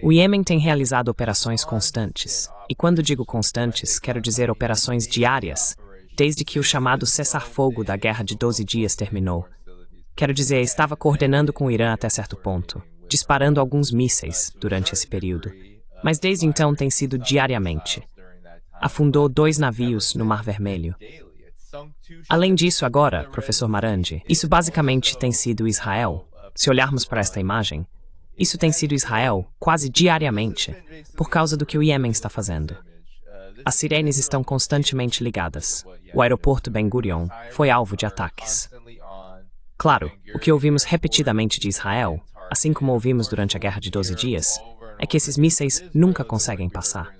O Iêmen tem realizado operações constantes. E quando digo constantes, quero dizer operações diárias, desde que o chamado cessar-fogo da Guerra de 12 Dias terminou. Quero dizer, estava coordenando com o Irã até certo ponto, disparando alguns mísseis durante esse período. Mas desde então tem sido diariamente. Afundou 2 navios no Mar Vermelho. Além disso, agora, professor Marandi, isso basicamente tem sido Israel. Se olharmos para esta imagem, isso tem sido Israel quase diariamente, por causa do que o Iêmen está fazendo. As sirenes estão constantemente ligadas. O aeroporto Ben Gurion foi alvo de ataques. Claro, o que ouvimos repetidamente de Israel, assim como ouvimos durante a Guerra de 12 Dias, é que esses mísseis nunca conseguem passar.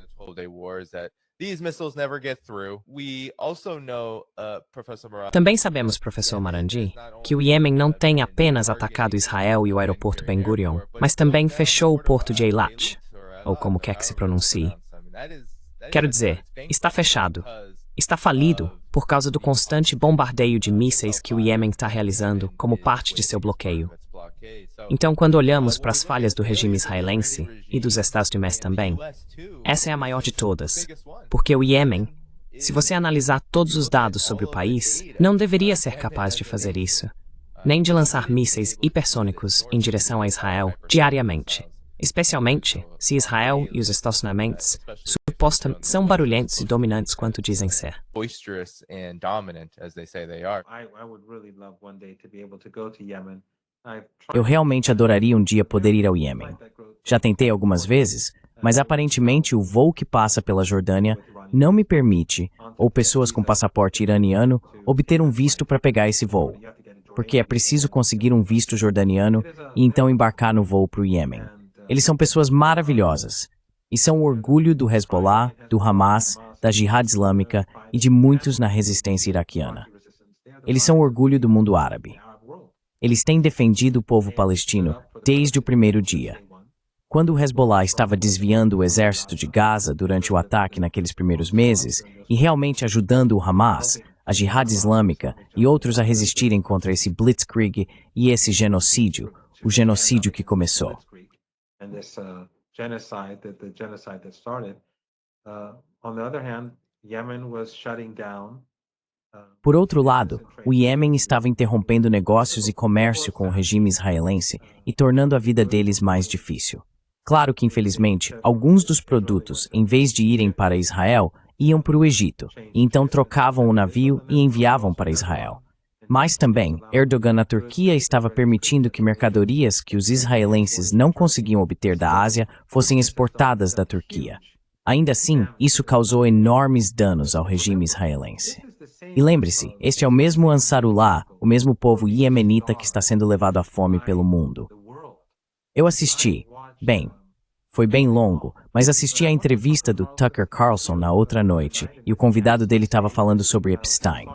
Também sabemos, professor Marandi, que o Iêmen não tem apenas atacado Israel e o aeroporto Ben Gurion, mas também fechou o porto de Eilat, ou como quer que se pronuncie. Quero dizer, está fechado, está falido por causa do constante bombardeio de mísseis que o Iêmen está realizando como parte de seu bloqueio. Então, quando olhamos para as falhas do regime israelense e dos Estados-Unidos também, essa é a maior de todas, porque o Iêmen, se você analisar todos os dados sobre o país, não deveria ser capaz de fazer isso, nem de lançar mísseis hipersônicos em direção a Israel diariamente, especialmente se Israel e os Estados-Unidos supostamente são barulhentos e dominantes quanto dizem ser. Eu realmente adoraria um dia poder ir ao Iêmen. Já tentei algumas vezes, mas aparentemente o voo que passa pela Jordânia não me permite, ou pessoas com passaporte iraniano, obter um visto para pegar esse voo. Porque é preciso conseguir um visto jordaniano e então embarcar no voo para o Iêmen. Eles são pessoas maravilhosas. E são o orgulho do Hezbollah, do Hamas, da Jihad Islâmica e de muitos na resistência iraquiana. Eles são o orgulho do mundo árabe. Eles têm defendido o povo palestino desde o primeiro dia. Quando o Hezbollah estava desviando o exército de Gaza durante o ataque naqueles primeiros meses e realmente ajudando o Hamas, a Jihad Islâmica e outros a resistirem contra esse blitzkrieg e esse genocídio, o genocídio que começou. Por outro lado, o Iêmen estava interrompendo negócios e comércio com o regime israelense e tornando a vida deles mais difícil. Claro que, infelizmente, alguns dos produtos, em vez de irem para Israel, iam para o Egito, e então trocavam o navio e enviavam para Israel. Mas também, Erdogan na Turquia estava permitindo que mercadorias que os israelenses não conseguiam obter da Ásia fossem exportadas da Turquia. Ainda assim, isso causou enormes danos ao regime israelense. E lembre-se, este é o mesmo Ansarullah, o mesmo povo iemenita que está sendo levado à fome pelo mundo. Eu assisti, foi bem longo, mas assisti à entrevista do Tucker Carlson na outra noite e o convidado dele estava falando sobre Epstein.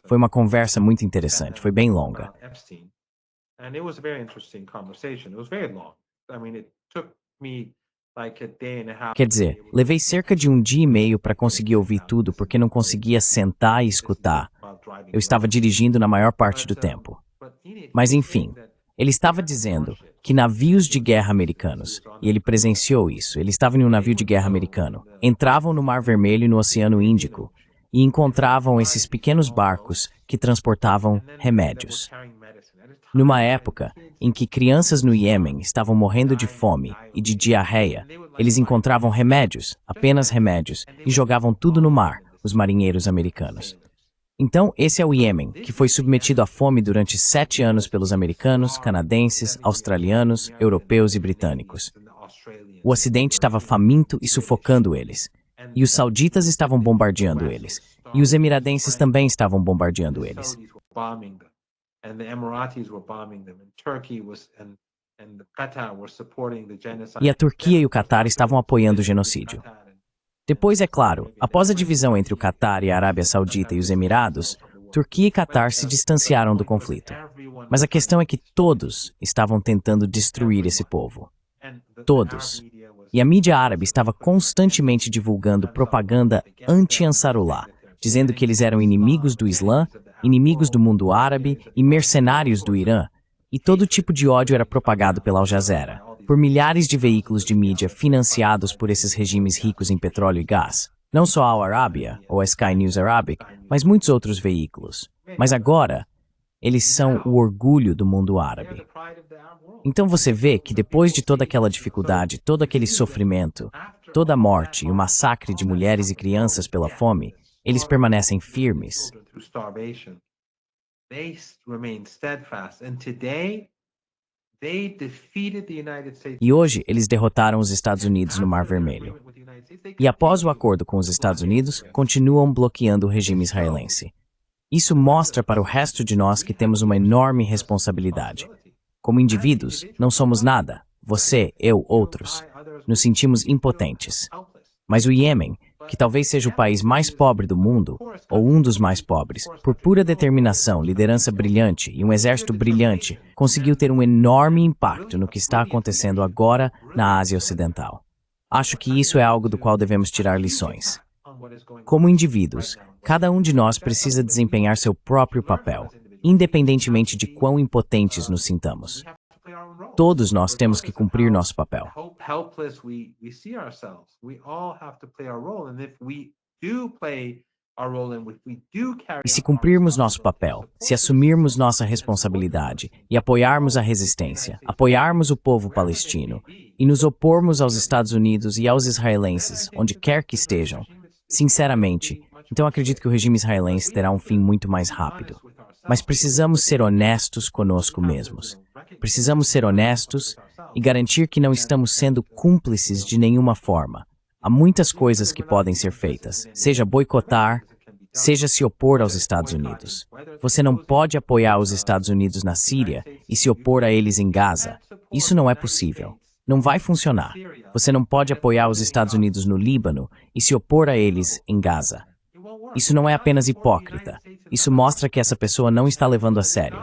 Foi uma conversa muito interessante, foi bem longa. Quer dizer, levei cerca de 1 dia e meio para conseguir ouvir tudo porque não conseguia sentar e escutar. Eu estava dirigindo na maior parte do tempo. Mas enfim, ele estava dizendo que navios de guerra americanos, e ele presenciou isso, ele estava em um navio de guerra americano, entravam no Mar Vermelho e no Oceano Índico e encontravam esses pequenos barcos que transportavam remédios. Numa época em que crianças no Iêmen estavam morrendo de fome e de diarreia, eles encontravam remédios, apenas remédios, e jogavam tudo no mar, os marinheiros americanos. Então, esse é o Iêmen, que foi submetido à fome durante 7 anos pelos americanos, canadenses, australianos, europeus e britânicos. O Ocidente estava faminto e sufocando eles. E os sauditas estavam bombardeando eles. E os emiradenses também estavam bombardeando eles. E a Turquia e o Catar estavam apoiando o genocídio. Depois, é claro, após a divisão entre o Catar e a Arábia Saudita e os Emirados, Turquia e Catar se distanciaram do conflito. Mas a questão é que todos estavam tentando destruir esse povo. Todos. E a mídia árabe estava constantemente divulgando propaganda anti-Ansarullah, dizendo que eles eram inimigos do Islã, inimigos do mundo árabe e mercenários do Irã. E todo tipo de ódio era propagado pela Al Jazeera, por milhares de veículos de mídia financiados por esses regimes ricos em petróleo e gás. Não só a Al Arabiya, ou a Sky News Arabic, mas muitos outros veículos. Mas agora, eles são o orgulho do mundo árabe. Então você vê que depois de toda aquela dificuldade, todo aquele sofrimento, toda a morte e o massacre de mulheres e crianças pela fome, eles permanecem firmes. E hoje eles derrotaram os Estados Unidos no Mar Vermelho. E após o acordo com os Estados Unidos, continuam bloqueando o regime israelense. Isso mostra para o resto de nós que temos uma enorme responsabilidade. Como indivíduos, não somos nada. Você, eu, outros. Nos sentimos impotentes. Mas o Iêmen, que talvez seja o país mais pobre do mundo, ou um dos mais pobres, por pura determinação, liderança brilhante e um exército brilhante, conseguiu ter um enorme impacto no que está acontecendo agora na Ásia Ocidental. Acho que isso é algo do qual devemos tirar lições. Como indivíduos, cada um de nós precisa desempenhar seu próprio papel, independentemente de quão impotentes nos sintamos. Todos nós temos que cumprir nosso papel. E se cumprirmos nosso papel, se assumirmos nossa responsabilidade e apoiarmos a resistência, apoiarmos o povo palestino e nos opormos aos Estados Unidos e aos israelenses, onde quer que estejam, sinceramente, então acredito que o regime israelense terá um fim muito mais rápido. Mas precisamos ser honestos conosco mesmos. Precisamos ser honestos e garantir que não estamos sendo cúmplices de nenhuma forma. Há muitas coisas que podem ser feitas, seja boicotar, seja se opor aos Estados Unidos. Você não pode apoiar os Estados Unidos na Síria e se opor a eles em Gaza. Isso não é possível. Não vai funcionar. Você não pode apoiar os Estados Unidos no Líbano e se opor a eles em Gaza. Isso não é apenas hipócrita. Isso mostra que essa pessoa não está levando a sério.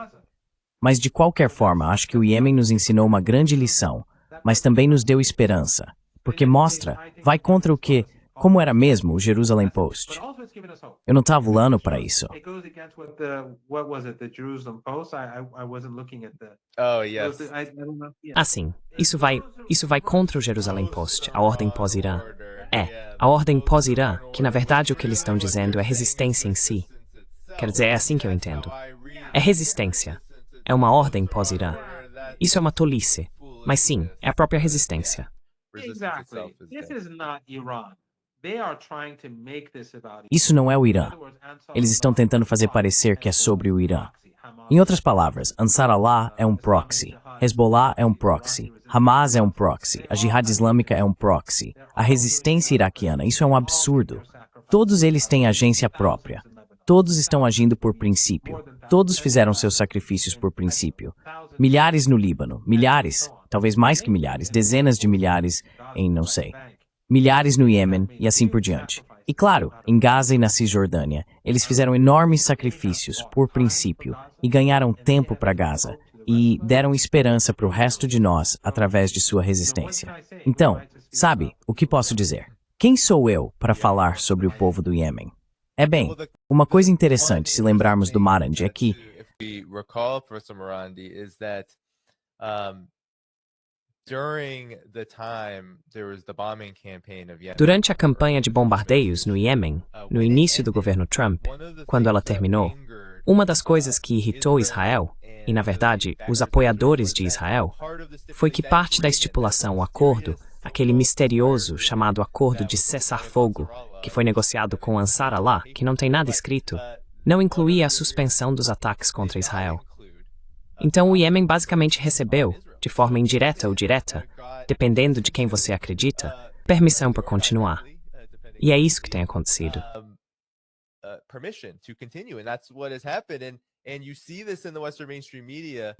Mas de qualquer forma, acho que o Iêmen nos ensinou uma grande lição, mas também nos deu esperança, porque mostra, vai contra o que, como era mesmo o Jerusalem Post. Eu não estava lendo para isso. Assim, isso vai contra o Jerusalem Post, a ordem pós-Irã. A ordem pós-Irã, que na verdade o que eles estão dizendo é resistência em si. Quer dizer, é assim que eu entendo. É resistência. É uma ordem pós-Irã. Isso é uma tolice. Mas sim, é a própria resistência. Isso não é o Irã. Eles estão tentando fazer parecer que é sobre o Irã. Em outras palavras, Ansar Allah é um proxy, Hezbollah é um proxy, Hamas é um proxy, a Jihad Islâmica é um proxy, a resistência iraquiana, isso é um absurdo. Todos eles têm agência própria. Todos estão agindo por princípio. Todos fizeram seus sacrifícios por princípio. Milhares no Líbano, milhares, talvez mais que milhares, dezenas de milhares em não sei. Milhares no Iêmen e assim por diante. E claro, em Gaza e na Cisjordânia, eles fizeram enormes sacrifícios por princípio e ganharam tempo para Gaza e deram esperança para o resto de nós através de sua resistência. Então, sabe, o que posso dizer? Quem sou eu para falar sobre o povo do Iêmen? Bem, uma coisa interessante se lembrarmos do Marandi é que durante a campanha de bombardeios no Iêmen, no início do governo Trump, quando ela terminou, uma das coisas que irritou Israel, e na verdade os apoiadores de Israel, foi que parte da estipulação, o acordo, aquele misterioso chamado Acordo de Cessar-Fogo, que foi negociado com Ansar Allah, que não tem nada escrito, não incluía a suspensão dos ataques contra Israel. Então o Iêmen basicamente recebeu, de forma indireta ou direta, dependendo de quem você acredita, permissão para continuar. E é isso que tem acontecido.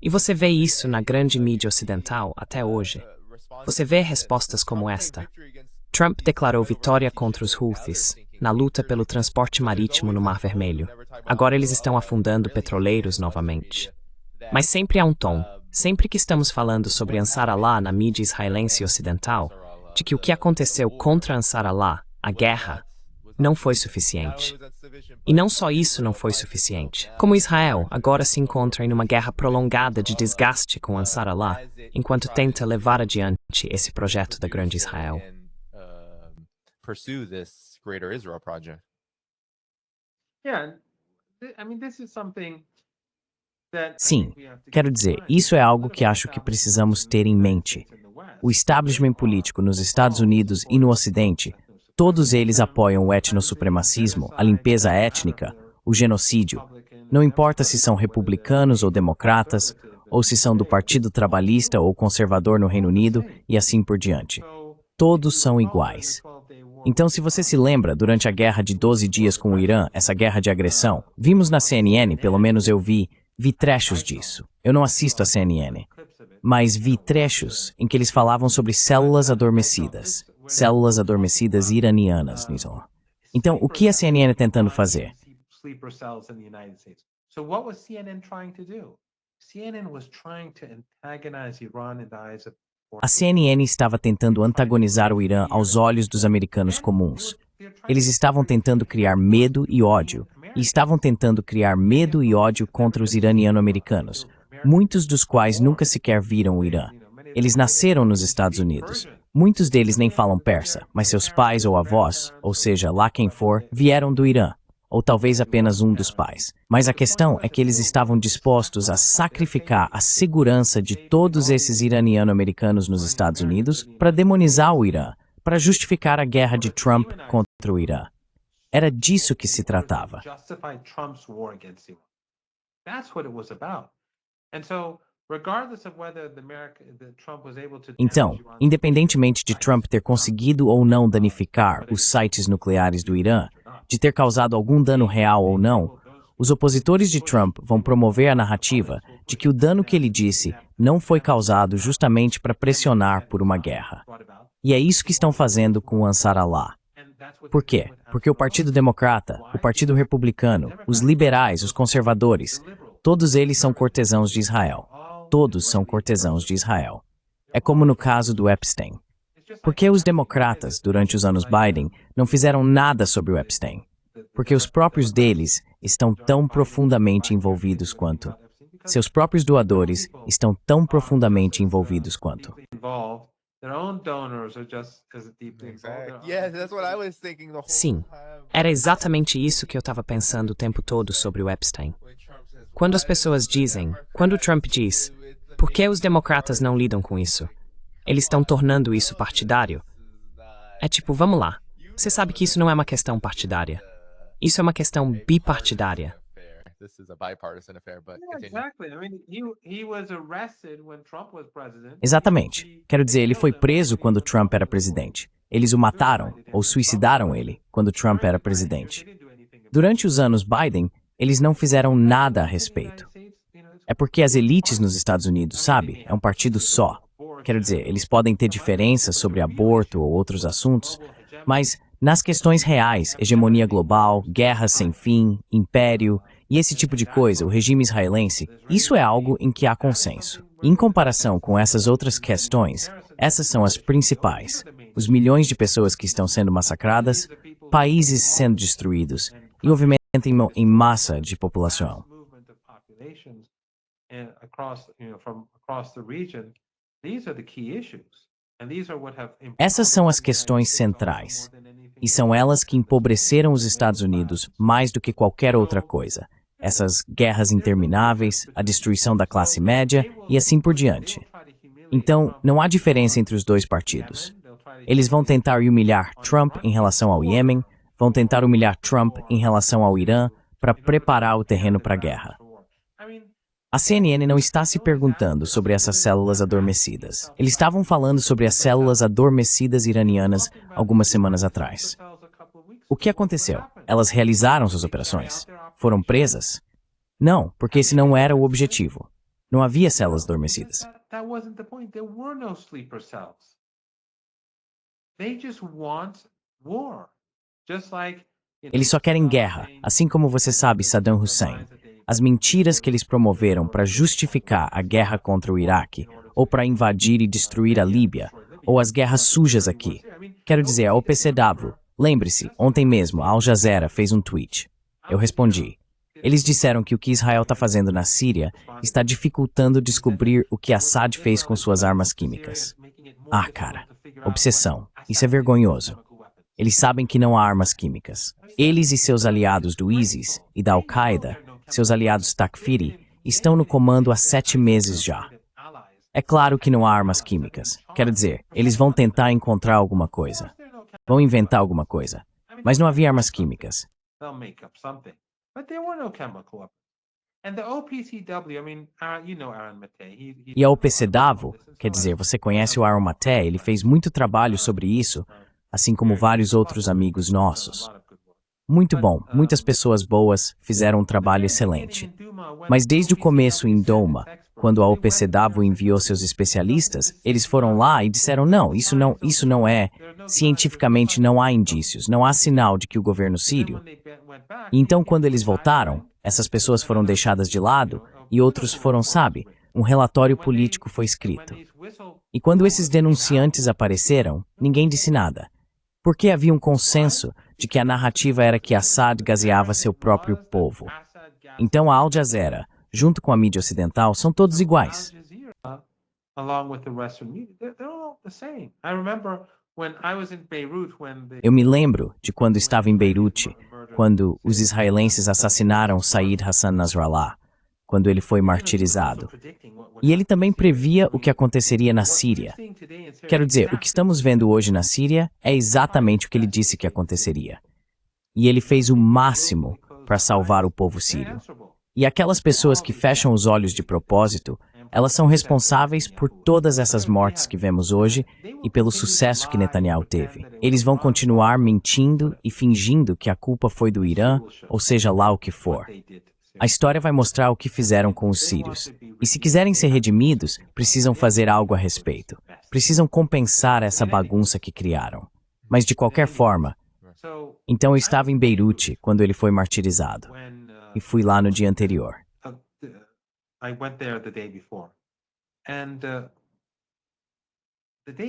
E você vê isso na grande mídia ocidental até hoje. Você vê respostas como esta. Trump declarou vitória contra os Houthis, na luta pelo transporte marítimo no Mar Vermelho. Agora eles estão afundando petroleiros novamente. Mas sempre há um tom, sempre que estamos falando sobre Ansar Allah na mídia israelense ocidental, de que o que aconteceu contra Ansar Allah, a guerra, não foi suficiente. E não só isso não foi suficiente, como Israel agora se encontra em uma guerra prolongada de desgaste com Ansar Allah, enquanto tenta levar adiante esse projeto da Grande Israel. Sim, quero dizer, isso é algo que acho que precisamos ter em mente. O establishment político nos Estados Unidos e no Ocidente, todos eles apoiam o etnossupremacismo, a limpeza étnica, o genocídio. Não importa se são republicanos ou democratas, ou se são do Partido Trabalhista ou Conservador no Reino Unido, e assim por diante. Todos são iguais. Então, se você se lembra, durante a guerra de 12 dias com o Irã, essa guerra de agressão, vimos na CNN, pelo menos eu vi trechos disso. Eu não assisto a CNN, mas vi trechos em que eles falavam sobre células adormecidas iranianas, Nizam. Então, o que a CNN está tentando fazer? A CNN estava tentando antagonizar o Irã aos olhos dos americanos comuns. Eles estavam tentando criar medo e ódio, e estavam tentando criar medo e ódio contra os iraniano-americanos, muitos dos quais nunca sequer viram o Irã. Eles nasceram nos Estados Unidos. Muitos deles nem falam persa, mas seus pais ou avós, ou seja, lá quem for, vieram do Irã, ou talvez apenas um dos pais. Mas a questão é que eles estavam dispostos a sacrificar a segurança de todos esses iraniano-americanos nos Estados Unidos para demonizar o Irã, para justificar a guerra de Trump contra o Irã. Era disso que se tratava. Então, independentemente de Trump ter conseguido ou não danificar os sites nucleares do Irã, de ter causado algum dano real ou não, os opositores de Trump vão promover a narrativa de que o dano que ele disse não foi causado justamente para pressionar por uma guerra. E é isso que estão fazendo com o Ansar Allah. Por quê? Porque o Partido Democrata, o Partido Republicano, os liberais, os conservadores, todos eles são cortesãos de Israel. Todos são cortesãos de Israel. É como no caso do Epstein. Por que os democratas, durante os anos Biden, não fizeram nada sobre o Epstein? Porque os próprios deles estão tão profundamente envolvidos quanto. Seus próprios doadores estão tão profundamente envolvidos quanto. Sim, era exatamente isso que eu estava pensando o tempo todo sobre o Epstein. Quando as pessoas dizem, quando o Trump diz, por que os democratas não lidam com isso? Eles estão tornando isso partidário? É tipo, vamos lá, você sabe que isso não é uma questão partidária. Isso é uma questão bipartidária. Exatamente. Quero dizer, ele foi preso quando Trump era presidente. Eles o mataram, ou suicidaram ele, quando Trump era presidente. Durante os anos Biden, eles não fizeram nada a respeito. É porque as elites nos Estados Unidos, sabe, é um partido só. Quero dizer, eles podem ter diferenças sobre aborto ou outros assuntos, mas nas questões reais, hegemonia global, guerras sem fim, império e esse tipo de coisa, o regime israelense, isso é algo em que há consenso. Em comparação com essas outras questões, essas são as principais. Os milhões de pessoas que estão sendo massacradas, países sendo destruídos e o movimento em massa de população. Essas são as questões centrais, e são elas que empobreceram os Estados Unidos mais do que qualquer outra coisa. Essas guerras intermináveis, a destruição da classe média e assim por diante. Então, não há diferença entre os dois partidos. Eles vão tentar humilhar Trump em relação ao Iêmen, vão tentar humilhar Trump em relação ao Irã para preparar o terreno para a guerra. A CNN não está se perguntando sobre essas células adormecidas. Eles estavam falando sobre as células adormecidas iranianas algumas semanas atrás. O que aconteceu? Elas realizaram suas operações? Foram presas? Não, porque esse não era o objetivo. Não havia células adormecidas. Eles só querem guerra, assim como você sabe Saddam Hussein. As mentiras que eles promoveram para justificar a guerra contra o Iraque, ou para invadir e destruir a Líbia, ou as guerras sujas aqui. Quero dizer, a OPCW, Lembre-se, ontem mesmo, a Al Jazeera fez um tweet. Eu respondi. Eles disseram que o que Israel está fazendo na Síria está dificultando descobrir o que Assad fez com suas armas químicas. Ah, cara, obsessão. Isso é vergonhoso. Eles sabem que não há armas químicas. Eles e seus aliados do ISIS e da Al-Qaeda, seus aliados Takfiri, estão no comando há 7 meses já. É claro que não há armas químicas. Quero dizer, eles vão tentar encontrar alguma coisa. Vão inventar alguma coisa. Mas não havia armas químicas. E a OPCW, quer dizer, você conhece o Aaron Matei, ele fez muito trabalho sobre isso, assim como vários outros amigos nossos. Muito bom, muitas pessoas boas fizeram um trabalho excelente. Mas desde o começo em Douma, quando a OPCW enviou seus especialistas, eles foram lá e disseram não, isso não é, cientificamente não há indícios, não há sinal de que o governo sírio. E então quando eles voltaram, essas pessoas foram deixadas de lado e outros foram, sabe, um relatório político foi escrito. E quando esses denunciantes apareceram, ninguém disse nada. Porque havia um consenso de que a narrativa era que Assad gaseava seu próprio povo. Então a Al Jazeera, junto com a mídia ocidental, são todos iguais. Eu me lembro de quando estava em Beirute, quando os israelenses assassinaram Said Hassan Nasrallah, quando ele foi martirizado. E ele também previa o que aconteceria na Síria. Quero dizer, o que estamos vendo hoje na Síria é exatamente o que ele disse que aconteceria. E ele fez o máximo para salvar o povo sírio. E aquelas pessoas que fecham os olhos de propósito, elas são responsáveis por todas essas mortes que vemos hoje e pelo sucesso que Netanyahu teve. Eles vão continuar mentindo e fingindo que a culpa foi do Irã, ou seja lá o que for. A história vai mostrar o que fizeram com os sírios. E se quiserem ser redimidos, precisam fazer algo a respeito. Precisam compensar essa bagunça que criaram. Mas de qualquer forma, então eu estava em Beirute quando ele foi martirizado. E fui lá no dia anterior.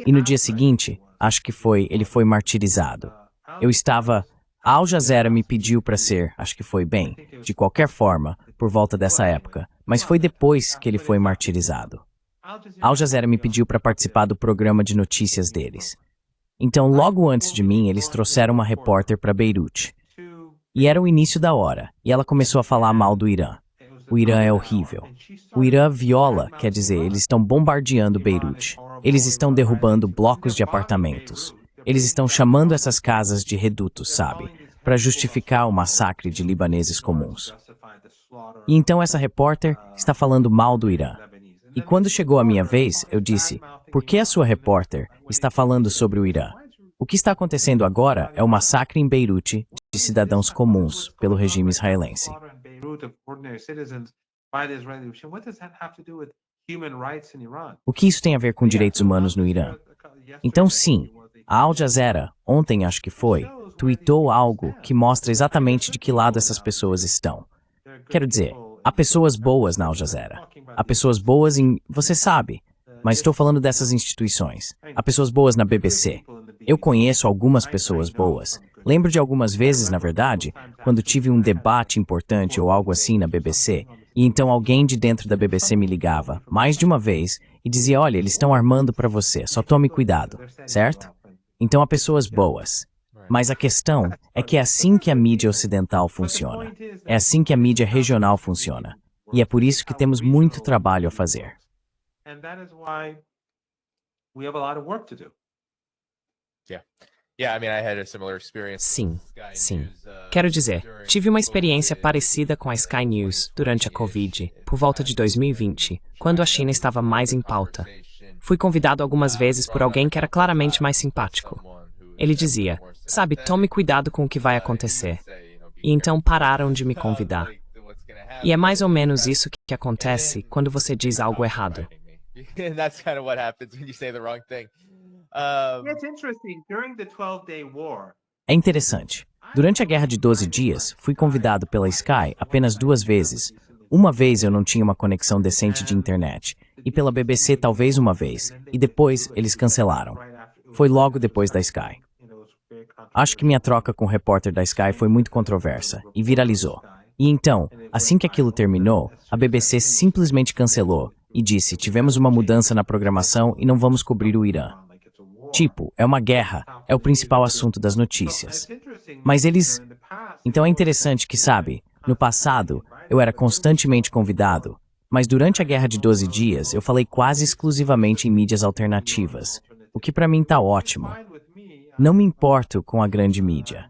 E no dia seguinte, acho que ele foi martirizado. Eu estava... A Al Jazeera me pediu para ser, acho que foi bem, de qualquer forma, por volta dessa época, mas foi depois que ele foi martirizado. A Al Jazeera me pediu para participar do programa de notícias deles. Então, logo antes de mim, eles trouxeram uma repórter para Beirute. E era o início da hora, e ela começou a falar mal do Irã. O Irã é horrível. O Irã viola, quer dizer, eles estão bombardeando Beirute. Eles estão derrubando blocos de apartamentos. Eles estão chamando essas casas de redutos, sabe? Para justificar o massacre de libaneses comuns. E então essa repórter está falando mal do Irã. E quando chegou a minha vez, eu disse, por que a sua repórter está falando sobre o Irã? O que está acontecendo agora é o massacre em Beirute de cidadãos comuns pelo regime israelense. O que isso tem a ver com direitos humanos no Irã? Então sim, a Al Jazeera, ontem acho que foi, tweetou algo que mostra exatamente de que lado essas pessoas estão. Quero dizer, há pessoas boas na Al Jazeera. Há pessoas boas em... Você sabe, mas estou falando dessas instituições. Há pessoas boas na BBC. Eu conheço algumas pessoas boas. Lembro de algumas vezes, na verdade, quando tive um debate importante ou algo assim na BBC, e então alguém de dentro da BBC me ligava, mais de uma vez, e dizia, olha, eles estão armando para você, só tome cuidado, certo? Então há pessoas boas. Mas a questão é que é assim que a mídia ocidental funciona. É assim que a mídia regional funciona. E é por isso que temos muito trabalho a fazer. Sim, sim. Quero dizer, tive uma experiência parecida com a Sky News durante a Covid, por volta de 2020, quando a China estava mais em pauta. Fui convidado algumas vezes por alguém que era claramente mais simpático. Ele dizia, sabe, tome cuidado com o que vai acontecer. E então pararam de me convidar. E é mais ou menos isso que acontece quando você diz algo errado. É interessante. Durante a Guerra de 12 Dias, fui convidado pela Sky apenas 2 vezes. Uma vez eu não tinha uma conexão decente de internet, e pela BBC talvez uma vez, e depois eles cancelaram. Foi logo depois da Sky. Acho que minha troca com o repórter da Sky foi muito controversa e viralizou. E então, assim que aquilo terminou, a BBC simplesmente cancelou e disse: tivemos uma mudança na programação e não vamos cobrir o Irã. Tipo, é uma guerra, é o principal assunto das notícias. Mas eles... Então é interessante que, sabe, no passado, eu era constantemente convidado, mas durante a Guerra de 12 Dias, eu falei quase exclusivamente em mídias alternativas, o que pra mim tá ótimo. Não me importo com a grande mídia.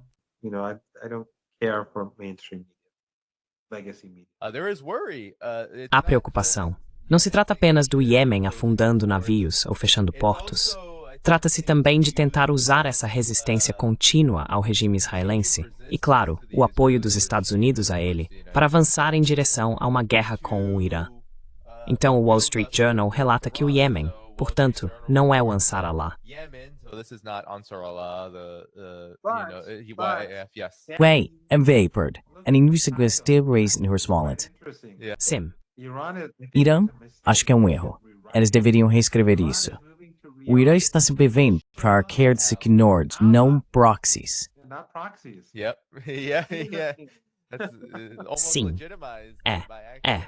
Há preocupação. Não se trata apenas do Iêmen afundando navios ou fechando portos. Trata-se também de tentar usar essa resistência contínua ao regime israelense e, claro, o apoio dos Estados Unidos a ele, para avançar em direção a uma guerra com o Irã. Então o Wall Street Journal relata que o Iêmen, portanto, não é o Ansar Allah. Wei, vapored, and in music was still raised in her wallet. Sim. Irã? Acho que é um erro. Eles deveriam reescrever isso. O Irã está se bebendo para arcades e nodes, não proxies. Sim. É.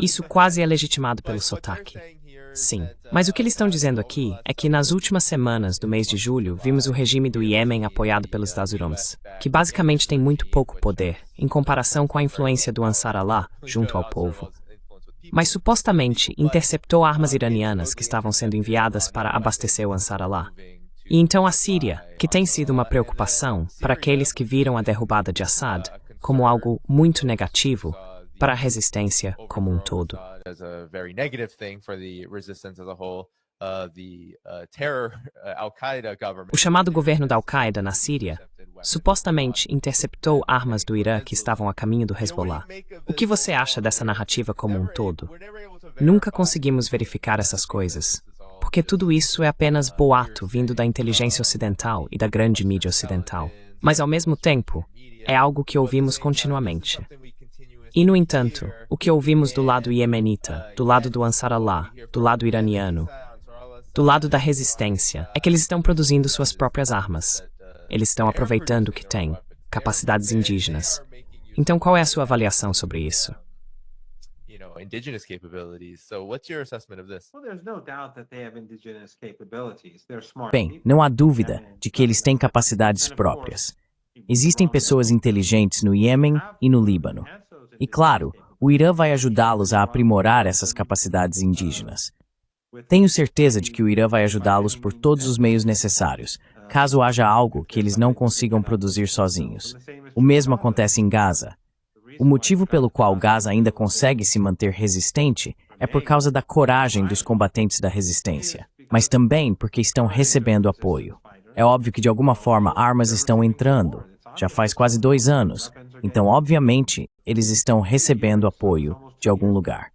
Isso quase é legitimado pelo sotaque. Sim. Mas o que eles estão dizendo aqui é que nas últimas semanas do mês de julho vimos o regime do Iêmen apoiado pelos Dasrums, que basicamente tem muito pouco poder, em comparação com a influência do Ansar Allah junto ao povo. Mas supostamente interceptou armas iranianas que estavam sendo enviadas para abastecer o Ansar Allah. E então a Síria, que tem sido uma preocupação para aqueles que viram a derrubada de Assad como algo muito negativo para a resistência como um todo. O chamado governo da Al-Qaeda na Síria supostamente interceptou armas do Irã que estavam a caminho do Hezbollah. O que você acha dessa narrativa como um todo? Nunca conseguimos verificar essas coisas, porque tudo isso é apenas boato vindo da inteligência ocidental e da grande mídia ocidental. Mas, ao mesmo tempo, é algo que ouvimos continuamente. E, no entanto, o que ouvimos do lado iemenita, do lado do Ansar Allah, do lado iraniano, do lado da resistência, é que eles estão produzindo suas próprias armas. Eles estão aproveitando o que têm, capacidades indígenas. Então, qual é a sua avaliação sobre isso? Bem, não há dúvida de que eles têm capacidades próprias. Existem pessoas inteligentes no Iêmen e no Líbano. E, claro, o Irã vai ajudá-los a aprimorar essas capacidades indígenas. Tenho certeza de que o Irã vai ajudá-los por todos os meios necessários, caso haja algo que eles não consigam produzir sozinhos. O mesmo acontece em Gaza. O motivo pelo qual Gaza ainda consegue se manter resistente é por causa da coragem dos combatentes da resistência, mas também porque estão recebendo apoio. É óbvio que de alguma forma armas estão entrando, já faz quase 2 anos, então obviamente eles estão recebendo apoio de algum lugar.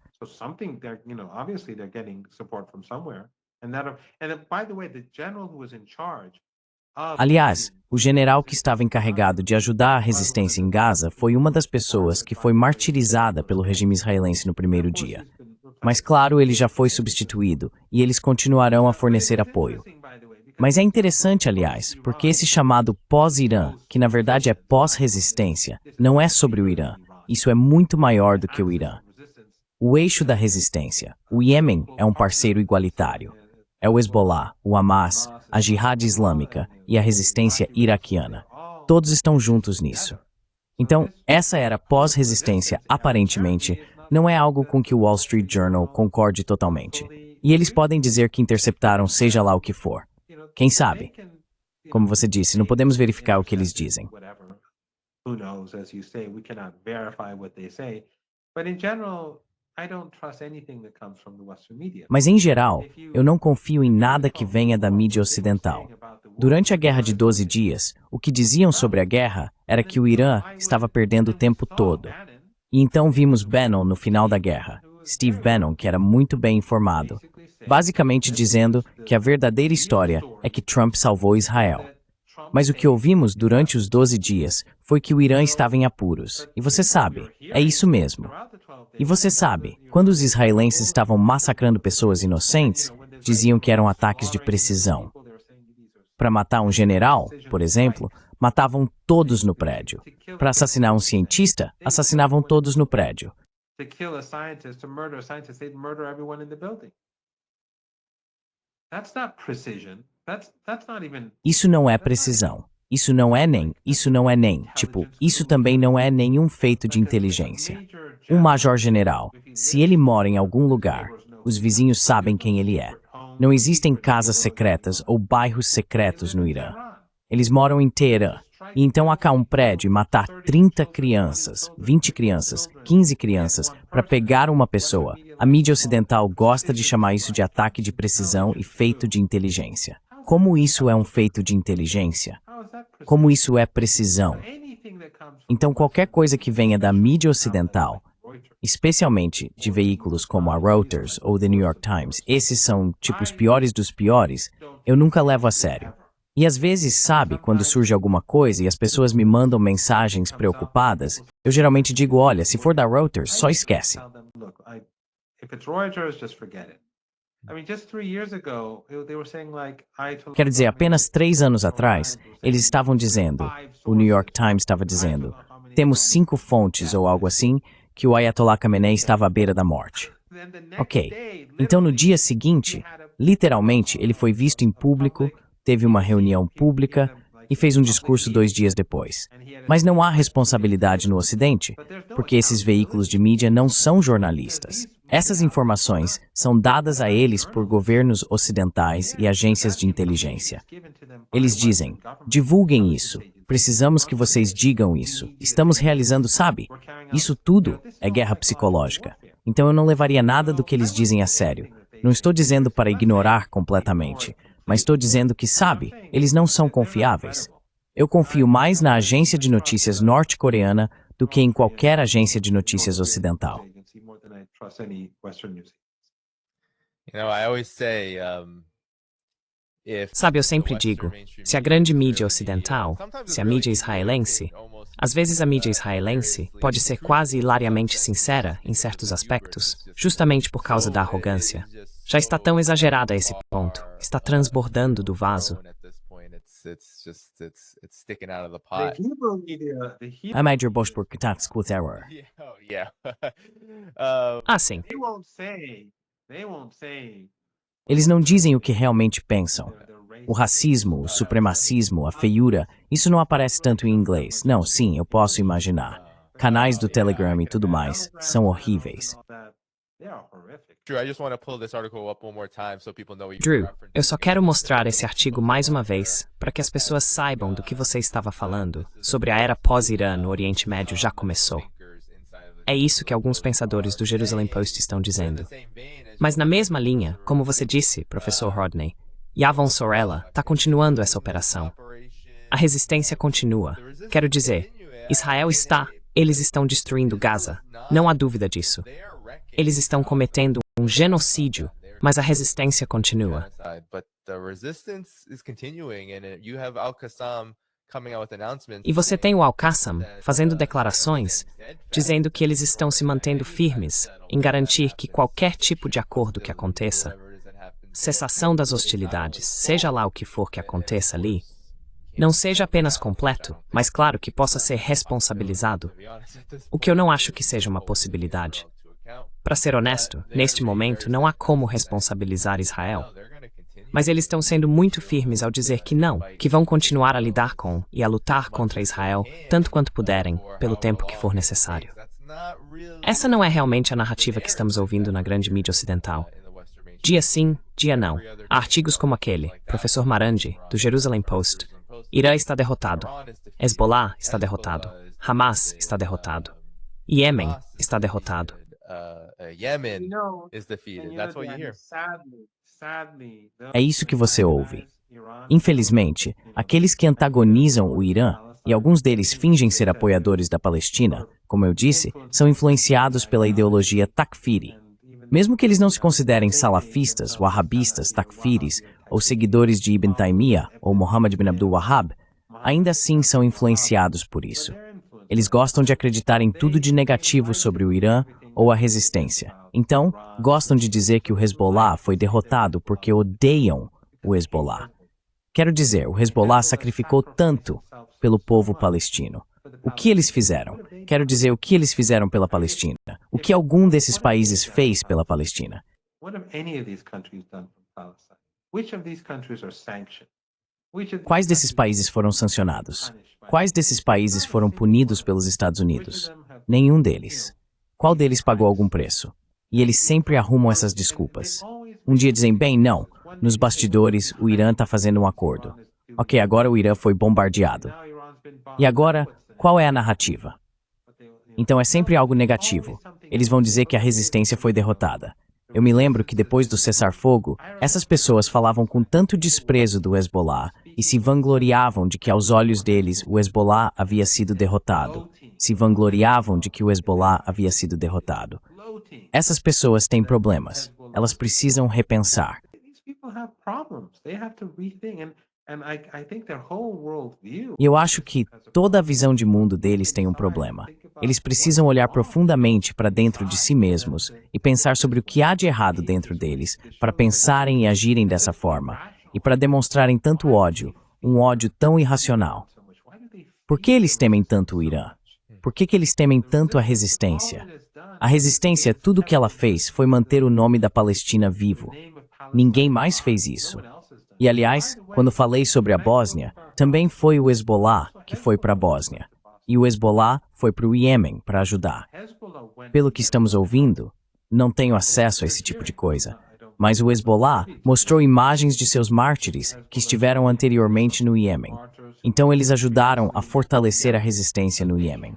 Aliás, o general que estava encarregado de ajudar a resistência em Gaza foi uma das pessoas que foi martirizada pelo regime israelense no primeiro dia. Mas claro, ele já foi substituído e eles continuarão a fornecer apoio. Mas é interessante, aliás, porque esse chamado pós-Irã, que na verdade é pós-resistência, não é sobre o Irã. Isso é muito maior do que o Irã. O eixo da resistência, o Iêmen, é um parceiro igualitário. É o Hezbollah, o Hamas, a Jihad Islâmica e a resistência iraquiana. Todos estão juntos nisso. Então, essa era pós-resistência, aparentemente, não é algo com que o Wall Street Journal concorde totalmente. E eles podem dizer que interceptaram seja lá o que for. Quem sabe? Como você disse, não podemos verificar o que eles dizem. Mas, em geral, eu não confio em nada que venha da mídia ocidental. Durante a Guerra de 12 Dias, o que diziam sobre a guerra era que o Irã estava perdendo o tempo todo. E então vimos Bannon no final da guerra, Steve Bannon, que era muito bem informado, basicamente dizendo que a verdadeira história é que Trump salvou Israel. Mas o que ouvimos durante os 12 dias foi que o Irã estava em apuros. E você sabe, é isso mesmo. E você sabe, quando os israelenses estavam massacrando pessoas inocentes, diziam que eram ataques de precisão. Para matar um general, por exemplo, Matavam todos no prédio. Para assassinar um cientista, assassinavam todos no prédio. Isso não é precisão. Isso não é nem. Tipo, isso também não é nenhum feito de inteligência. Um major-general, se ele mora em algum lugar, os vizinhos sabem quem ele é. Não existem casas secretas ou bairros secretos no Irã. Eles moram em Teherã. E então há cá um prédio e matar 30 crianças, 20 crianças, 15 crianças para pegar uma pessoa. A mídia ocidental gosta de chamar isso de ataque de precisão e feito de inteligência. Como isso é um feito de inteligência? Como isso é precisão? Então qualquer coisa que venha da mídia ocidental, especialmente de veículos como a Reuters ou The New York Times, esses são tipo os piores dos piores, eu nunca levo a sério. E às vezes, sabe, quando surge alguma coisa e as pessoas me mandam mensagens preocupadas, eu geralmente digo, olha, se for da Reuters, só esquece. Quero dizer, apenas 3 anos atrás, eles estavam dizendo, o New York Times estava dizendo, temos 5 fontes ou algo assim, que o Ayatollah Khamenei estava à beira da morte. Ok, então no dia seguinte, literalmente, ele foi visto em público, teve uma reunião pública e fez um discurso 2 dias depois. Mas não há responsabilidade no Ocidente, porque esses veículos de mídia não são jornalistas. Essas informações são dadas a eles por governos ocidentais e agências de inteligência. Eles dizem, divulguem isso, precisamos que vocês digam isso, estamos realizando, sabe? Isso tudo é guerra psicológica. Então eu não levaria nada do que eles dizem a sério. Não estou dizendo para ignorar completamente. Mas estou dizendo que, sabe, eles não são confiáveis. Eu confio mais na agência de notícias norte-coreana do que em qualquer agência de notícias ocidental. Sabe, eu sempre digo, se a grande mídia ocidental, se a mídia israelense, às vezes a mídia israelense pode ser quase hilariamente sincera em certos aspectos, justamente por causa da arrogância. Já está tão exagerada a esse ponto, está transbordando do vaso. A major Boschburg attacks with error. Ah, sim. Eles não dizem o que realmente pensam. O racismo, o supremacismo, a feiura, isso não aparece tanto em inglês. Não, sim, eu posso imaginar. Canais do Telegram e tudo mais são horríveis. Drew, eu só quero mostrar esse artigo mais uma vez, para que as pessoas saibam do que você estava falando, sobre a era pós-Irã no Oriente Médio já começou. É isso que alguns pensadores do Jerusalem Post estão dizendo. Mas na mesma linha, como você disse, professor Rodney, Yavon Sorella está continuando essa operação. A resistência continua. Quero dizer, eles estão destruindo Gaza, não há dúvida disso. Eles estão cometendo um genocídio, mas a resistência continua. E você tem o Al-Qassam fazendo declarações, dizendo que eles estão se mantendo firmes em garantir que qualquer tipo de acordo que aconteça, cessação das hostilidades, seja lá o que for que aconteça ali, não seja apenas completo, mas claro que possa ser responsabilizado, o que eu não acho que seja uma possibilidade. Para ser honesto, neste momento não há como responsabilizar Israel. Mas eles estão sendo muito firmes ao dizer que não, que vão continuar a lidar com e a lutar contra Israel tanto quanto puderem, pelo tempo que for necessário. Essa não é realmente a narrativa que estamos ouvindo na grande mídia ocidental. Dia sim, dia não. Há artigos como aquele, professor Marandi, do Jerusalem Post. Irã está derrotado. Hezbollah está derrotado. Hamas está derrotado. Iêmen está derrotado. É isso que você ouve. Infelizmente, aqueles que antagonizam o Irã, e alguns deles fingem ser apoiadores da Palestina, como eu disse, são influenciados pela ideologia takfiri. Mesmo que eles não se considerem salafistas, wahhabistas, takfiris, ou seguidores de Ibn Taymiyyah ou Muhammad bin Abdul Wahhab, ainda assim são influenciados por isso. Eles gostam de acreditar em tudo de negativo sobre o Irã ou a resistência. Então, gostam de dizer que o Hezbollah foi derrotado porque odeiam o Hezbollah. Quero dizer, o Hezbollah sacrificou tanto pelo povo palestino. O que eles fizeram? Quero dizer, o que eles fizeram pela Palestina? O que algum desses países fez pela Palestina? Quais desses países foram sancionados? Quais desses países foram punidos pelos Estados Unidos? Nenhum deles. Qual deles pagou algum preço? E eles sempre arrumam essas desculpas. Um dia dizem, bem, não, nos bastidores o Irã está fazendo um acordo. Ok, agora o Irã foi bombardeado. E agora, qual é a narrativa? Então é sempre algo negativo. Eles vão dizer que a resistência foi derrotada. Eu me lembro que depois do cessar-fogo, essas pessoas falavam com tanto desprezo do Hezbollah e se vangloriavam de que aos olhos deles o Hezbollah havia sido derrotado. Se vangloriavam de que o Hezbollah havia sido derrotado. Essas pessoas têm problemas. Elas precisam repensar. E eu acho que toda a visão de mundo deles tem um problema. Eles precisam olhar profundamente para dentro de si mesmos e pensar sobre o que há de errado dentro deles para pensarem e agirem dessa forma e para demonstrarem tanto ódio, um ódio tão irracional. Por que eles temem tanto o Irã? Por que eles temem tanto a resistência? A resistência, tudo o que ela fez foi manter o nome da Palestina vivo. Ninguém mais fez isso. E, aliás, quando falei sobre a Bósnia, também foi o Hezbollah que foi para a Bósnia. E o Hezbollah foi para o Iêmen para ajudar. Pelo que estamos ouvindo, não tenho acesso a esse tipo de coisa, mas o Hezbollah mostrou imagens de seus mártires que estiveram anteriormente no Iêmen. Então eles ajudaram a fortalecer a resistência no Iêmen.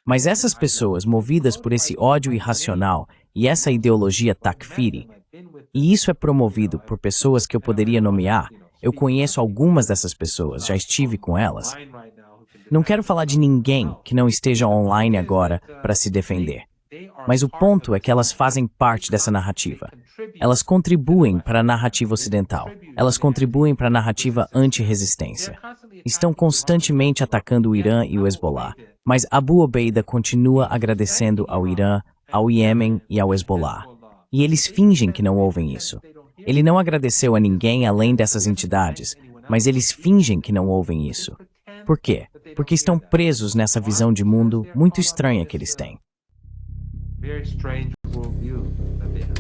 Mas essas pessoas, movidas por esse ódio irracional e essa ideologia takfiri, e isso é promovido por pessoas que eu poderia nomear, eu conheço algumas dessas pessoas, já estive com elas. Não quero falar de ninguém que não esteja online agora para se defender. Mas o ponto é que elas fazem parte dessa narrativa. Elas contribuem para a narrativa ocidental. Elas contribuem para a narrativa anti-resistência. Estão constantemente atacando o Irã e o Hezbollah. Mas Abu Obeida continua agradecendo ao Irã, ao Iêmen e ao Hezbollah. E eles fingem que não ouvem isso. Ele não agradeceu a ninguém além dessas entidades, mas eles fingem que não ouvem isso. Por quê? Porque estão presos nessa visão de mundo muito estranha que eles têm. Very strange worldview that they have.